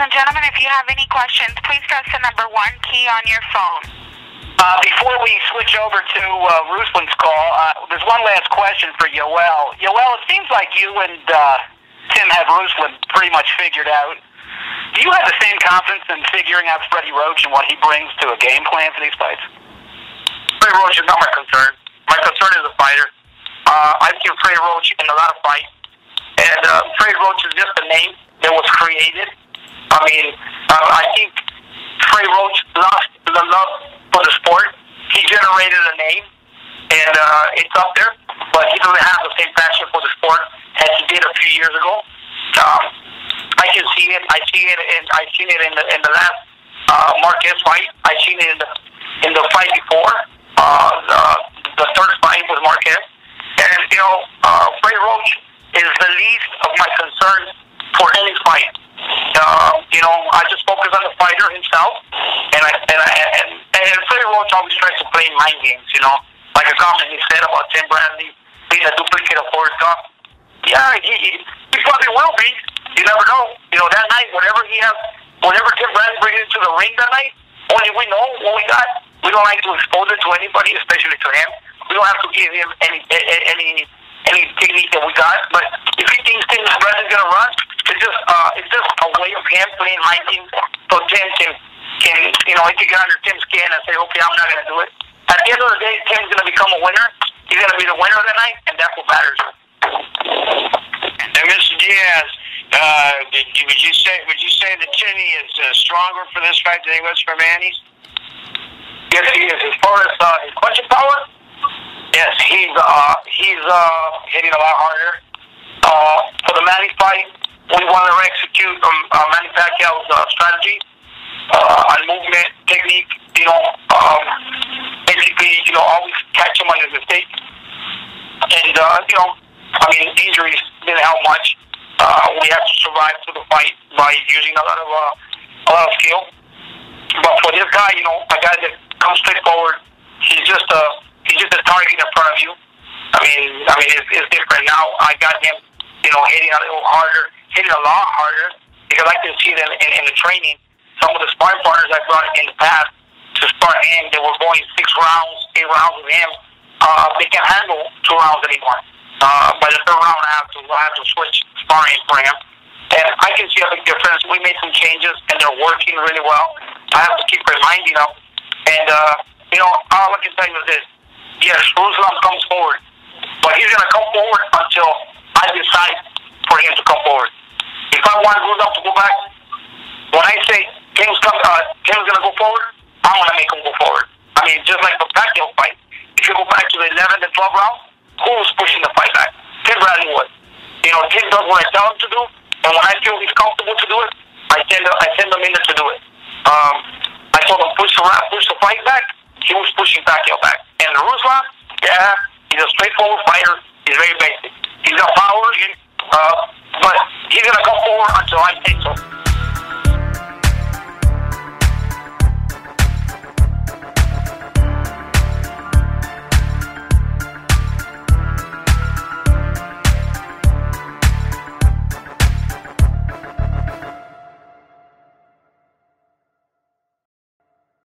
and gentlemen, if you have any questions, please press the number 1 key on your phone. Before we switch over to Ruslan's call, there's one last question for Yoel. Yoel, it seems like you and Tim have Ruslan pretty much figured out. Do you have the same confidence in figuring out Freddie Roach and what he brings to a game plan for these fights? Freddie Roach is not my concern. My concern is the fighter. I've seen Freddie Roach in a lot of fights, and Freddie Roach is just a name that was created. I mean, I think Freddie Roach lost the love for the sport. He generated a name, and it's up there, but he doesn't have the same passion for the sport as he did a few years ago. I can see it. I see it, and I've seen it in the last Marquez fight. I've seen it in the fight before, the third fight with Marquez. And Freddie Roach is the least of my concerns for any fight. I just focus on the fighter himself, and Freddie Roach always tries to play mind games. Like a comment he said about Tim Bradley being a duplicate of Forrest Gump. Yeah, he probably will be. You never know. That night, whatever Tim Bradley brings into the ring that night, only we know what we got. We don't like to expose it to anybody, especially to him. We don't have to give him any technique that we got. But if he thinks Tim Bradley's gonna run, it's just a way of him playing mind games, so Tim can he can get under Tim's skin and say, okay, I'm not gonna do it. At the end of the day, Tim's gonna become a winner. He's gonna be the winner of the night, and that's what matters. And Mr. Diaz, would you say that Timmy is stronger for this fight than he was for Manny's? Yes, he is. As far as his punching power, yes, he's hitting a lot harder. For the Manny fight, we want to execute Manny Pacquiao's strategy on movement, technique. Basically, always catch him on his mistake. And injuries didn't help much. We have to survive through the fight by using a lot of skill. But for this guy, a guy that comes straight forward, he's just a target in front of you. It's different now. I got him, hitting a little harder, hitting a lot harder, because I can see it in the training. Some of the sparring partners I brought in the past to spar him, they were going 6 rounds, 8 rounds with him. They can't handle 2 rounds anymore. By the 3rd round, I have to switch sparring for him. And I can see a big difference. We made some changes, and they're working really well. I have to keep reminding them. And, all I can tell you is this. Yes, Ruslan comes forward, but he's going to come forward until I decide for him to come forward. If I want Ruslan to go back, when I say Tim's going to go forward, I'm going to make him go forward. Just like the Pacquiao fight. If you go back to the 11th and 12th round, who's pushing the fight back? Tim Bradley would. Tim does what I tell him to do, and when I feel he's comfortable to do it, I send him in there to do it. I told him push the fight back. He was pushing Pacquiao back. And Ruslan, yeah, he's a straightforward fighter. He's very basic. He's got power, but he's gonna come forward until I say so.